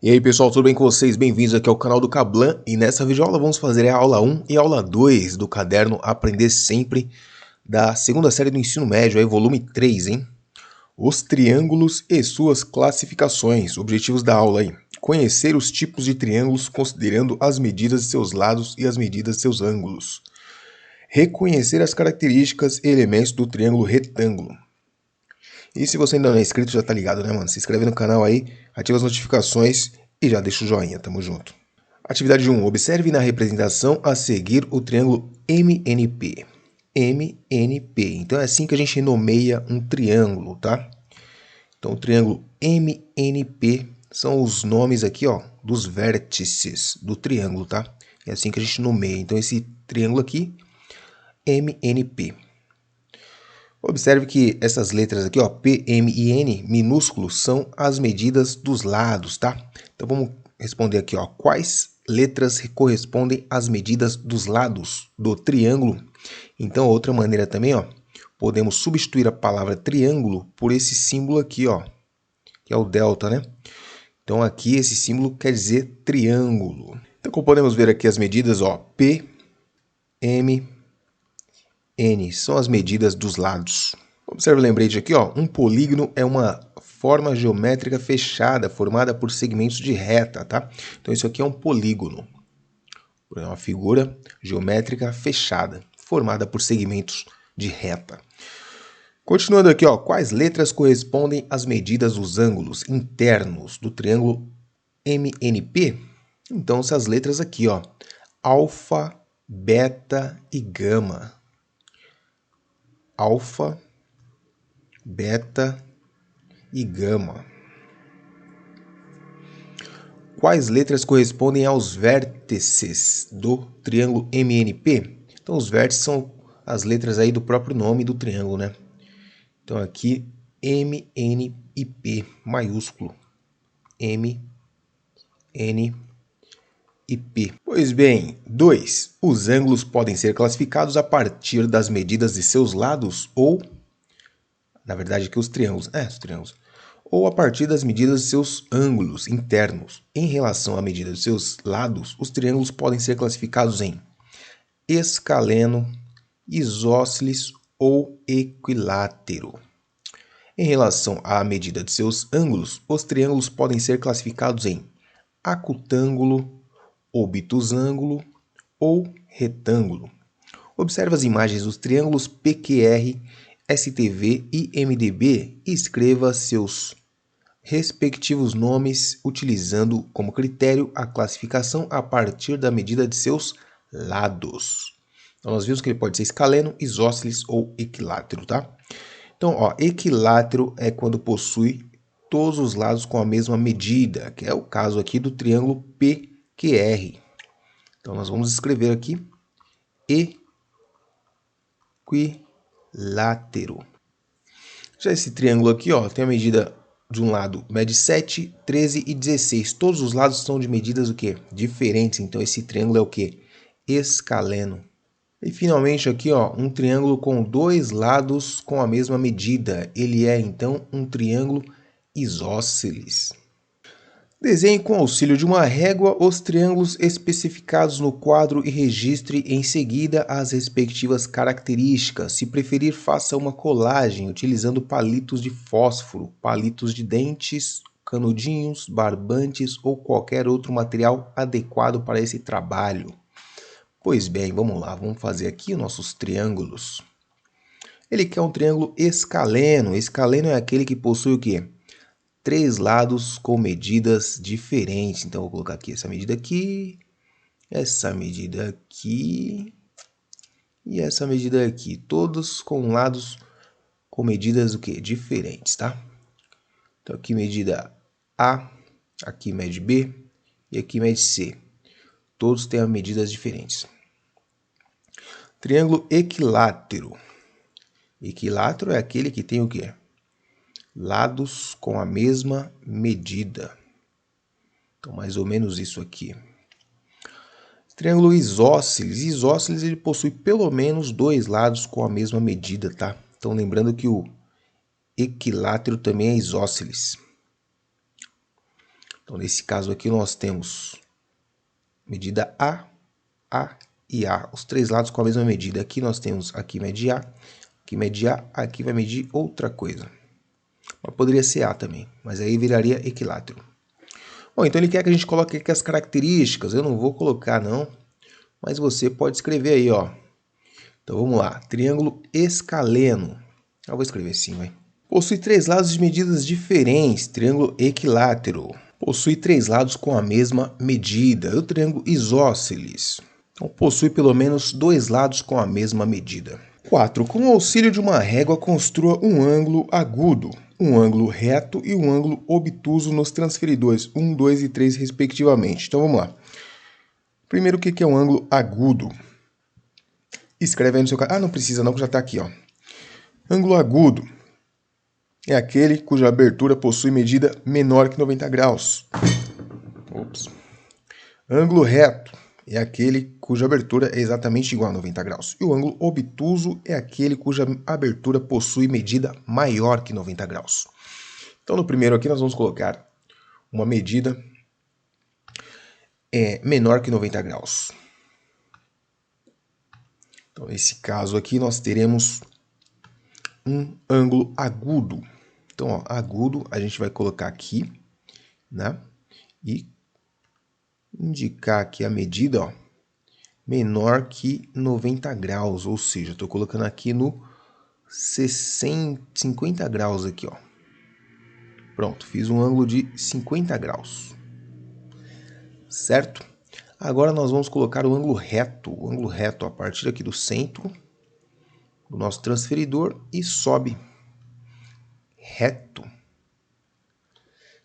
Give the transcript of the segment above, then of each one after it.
E aí pessoal, tudo bem com vocês? Bem-vindos aqui ao canal do Cablan e nessa videoaula vamos fazer a aula 1 e a aula 2 do caderno Aprender Sempre da segunda série do ensino médio, aí volume 3, hein? Os triângulos e suas classificações, objetivos da aula aí. Conhecer os tipos de triângulos considerando as medidas de seus lados e as medidas de seus ângulos. Reconhecer as características e elementos do triângulo retângulo. E se você ainda não é inscrito, já tá ligado, né, mano? Se inscreve no canal aí, ativa as notificações e já deixa o joinha, tamo junto. Atividade 1. Observe na representação a seguir o triângulo MNP. MNP. Então é assim que a gente nomeia um triângulo, tá? Então o triângulo MNP são os nomes aqui, ó, dos vértices do triângulo, tá? É assim que a gente nomeia. Então esse triângulo aqui, MNP. Observe que essas letras aqui, ó, P, M e N, minúsculos, são as medidas dos lados, tá? Então vamos responder aqui, ó, quais letras correspondem às medidas dos lados do triângulo? Então, outra maneira também, ó, podemos substituir a palavra triângulo por esse símbolo aqui, ó, que é o delta, né? Então aqui esse símbolo quer dizer triângulo. Então, como podemos ver aqui as medidas, ó, P, M, N são as medidas dos lados. Observe o lembrete aqui, ó. Um polígono é uma forma geométrica fechada formada por segmentos de reta, tá? Então isso aqui é um polígono. É uma figura geométrica fechada, formada por segmentos de reta. Continuando aqui, ó, quais letras correspondem às medidas dos ângulos internos do triângulo MNP? Então, essas letras aqui, ó, alfa, beta e gama. Alfa, beta e gama. Quais letras correspondem aos vértices do triângulo MNP? Então, os vértices são as letras aí do próprio nome do triângulo, né? Então, aqui, M, N e P, maiúsculo. M, N e P. Pois bem, 2. Os ângulos podem ser classificados a partir das medidas de seus lados ou... Na verdade, aqui os triângulos. Os triângulos. Ou a partir das medidas de seus ângulos internos. Em relação à medida de seus lados, os triângulos podem ser classificados em escaleno, isósceles ou equilátero. Em relação à medida de seus ângulos, os triângulos podem ser classificados em acutângulo, obtusângulo ou retângulo. Observe as imagens dos triângulos PQR, STV e MDB e escreva seus respectivos nomes utilizando como critério a classificação a partir da medida de seus lados. Então, nós vimos que ele pode ser escaleno, isósceles ou equilátero, tá? Então, ó, equilátero é quando possui todos os lados com a mesma medida, que é o caso aqui do triângulo PQR. Então, nós vamos escrever aqui equilátero. Já esse triângulo aqui, ó, tem a medida de um lado mede 7, 13 e 16. Todos os lados são de medidas o quê? Diferentes. Então esse triângulo é o quê? Escaleno. E finalmente aqui, ó, um triângulo com dois lados com a mesma medida. Ele é então um triângulo isósceles. Desenhe com auxílio de uma régua os triângulos especificados no quadro e registre em seguida as respectivas características. Se preferir, faça uma colagem utilizando palitos de fósforo, palitos de dentes, canudinhos, barbantes ou qualquer outro material adequado para esse trabalho. Pois bem, vamos lá, vamos fazer aqui os nossos triângulos. Ele quer um triângulo escaleno. Escaleno é aquele que possui o quê? Três lados com medidas diferentes. Então, eu vou colocar aqui essa medida aqui, essa medida aqui e essa medida aqui. Todos com lados com medidas o quê? Diferentes, tá? Então, aqui medida A, aqui mede B e aqui mede C. Todos têm medidas diferentes. Triângulo equilátero. Equilátero é aquele que tem o quê? Lados com a mesma medida. Então, mais ou menos isso aqui. Triângulo isósceles. Isósceles ele possui pelo menos dois lados com a mesma medida, tá? Então, lembrando que o equilátero também é isósceles. Então, nesse caso aqui, nós temos medida A e A. Os três lados com a mesma medida. Aqui nós temos, aqui mede A, aqui vai medir outra coisa. Mas poderia ser A também, mas aí viraria equilátero. Bom, então ele quer que a gente coloque aqui as características. Eu não vou colocar, não, mas você pode escrever aí, ó. Então vamos lá, triângulo escaleno. Eu vou escrever assim, vai. Possui três lados de medidas diferentes, triângulo equilátero. Possui três lados com a mesma medida, o triângulo isósceles. Então possui pelo menos dois lados com a mesma medida. 4. Com o auxílio de uma régua, construa um ângulo agudo, um ângulo reto e um ângulo obtuso nos transferidores 1, 2 e 3, respectivamente. Então vamos lá. Primeiro, o que é um ângulo agudo? Escreve aí no seu caderno. Ah, não precisa não, que já está aqui, ó. Ângulo agudo é aquele cuja abertura possui medida menor que 90 graus. Ops. Ângulo reto é aquele cuja abertura é exatamente igual a 90 graus. E o ângulo obtuso é aquele cuja abertura possui medida maior que 90 graus. Então, no primeiro aqui, nós vamos colocar uma medida menor que 90 graus. Então, nesse caso aqui, nós teremos um ângulo agudo. Então, ó, agudo, a gente vai colocar aqui, né? E indicar aqui a medida, ó, menor que 90 graus, ou seja, estou colocando aqui no 50 graus aqui, ó. Pronto, fiz um ângulo de 50 graus, certo? Agora nós vamos colocar o ângulo reto a partir aqui do centro do nosso transferidor e sobe reto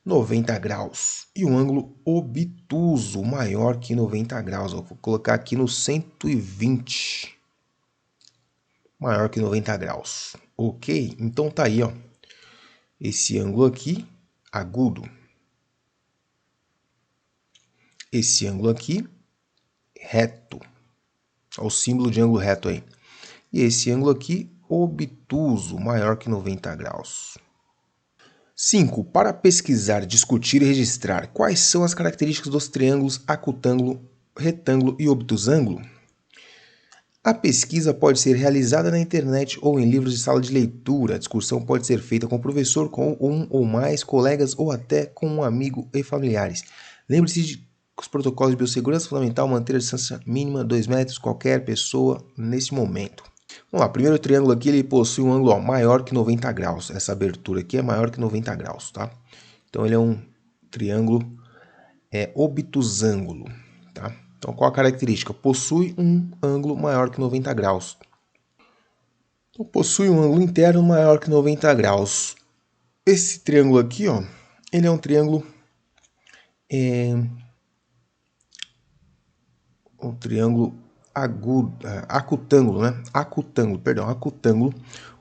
90 graus. E um ângulo obtuso maior que 90 graus. Eu vou colocar aqui no 120. Maior que 90 graus. Ok? Então tá aí, ó. Esse ângulo aqui, agudo. Esse ângulo aqui, reto. Olha o símbolo de ângulo reto aí. E esse ângulo aqui, obtuso, maior que 90 graus. 5. Para pesquisar, discutir e registrar, quais são as características dos triângulos acutângulo, retângulo e obtusângulo? A pesquisa pode ser realizada na internet ou em livros de sala de leitura. A discussão pode ser feita com o professor, com um ou mais colegas ou até com um amigo e familiares. Lembre-se de os protocolos de biossegurança é fundamental manter a distância mínima 2 metros qualquer pessoa nesse momento. Vamos lá, primeiro triângulo aqui ele possui um ângulo maior que 90 graus. Essa abertura aqui é maior que 90 graus, tá? Então ele é um triângulo obtusângulo, tá? Então qual a característica? Possui um ângulo maior que 90 graus. Então, possui um ângulo interno maior que 90 graus. Esse triângulo aqui, ó, ele é um triângulo agudo, acutângulo, né? Acutângulo.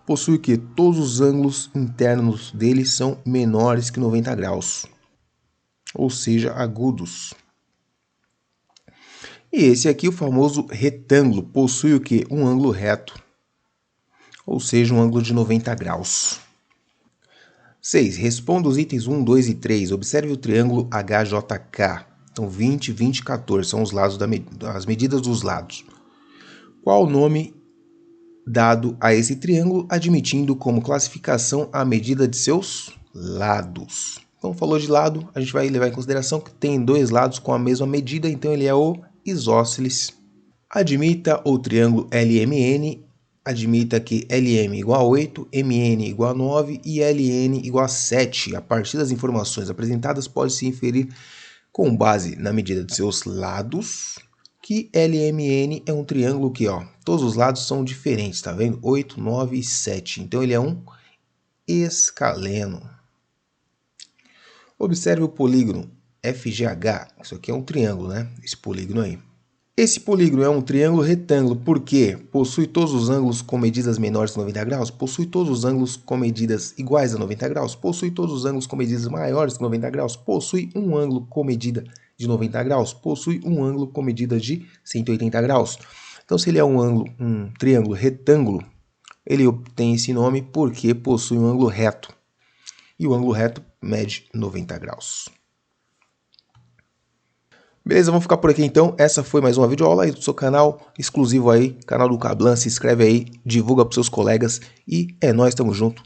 Possui o que? Todos os ângulos internos dele são menores que 90 graus, ou seja, agudos. E esse aqui, o famoso retângulo, possui o que? Um ângulo reto, ou seja, um ângulo de 90 graus. 6. Responda os itens 1, 2 e 3. Observe o triângulo HJK. Então, 20, 20 e 14 são os lados as medidas dos lados. Qual o nome dado a esse triângulo, admitindo como classificação a medida de seus lados? Então, falou de lado, a gente vai levar em consideração que tem dois lados com a mesma medida, então ele é o isósceles. Admita o triângulo LMN, admita que LM igual a 8, MN igual a 9 e LN igual a 7. A partir das informações apresentadas, pode-se inferir, com base na medida de seus lados, que LMN é um triângulo que, ó, todos os lados são diferentes, tá vendo? 8, 9 e 7. Então ele é um escaleno. Observe o polígono FGH. Isso aqui é um triângulo, né? Esse polígono aí. Esse polígono é um triângulo retângulo porque possui todos os ângulos com medidas menores que 90 graus, possui todos os ângulos com medidas iguais a 90 graus, possui todos os ângulos com medidas maiores que 90 graus, possui um ângulo com medida de 90 graus, possui um ângulo com medida de 180 graus. Então, se ele é um triângulo retângulo, ele obtém esse nome porque possui um ângulo reto. E o ângulo reto mede 90 graus. Beleza, vamos ficar por aqui então. Essa foi mais uma videoaula aí do seu canal, exclusivo aí, canal do Kablan. Se inscreve aí, divulga para seus colegas e é nóis, tamo junto.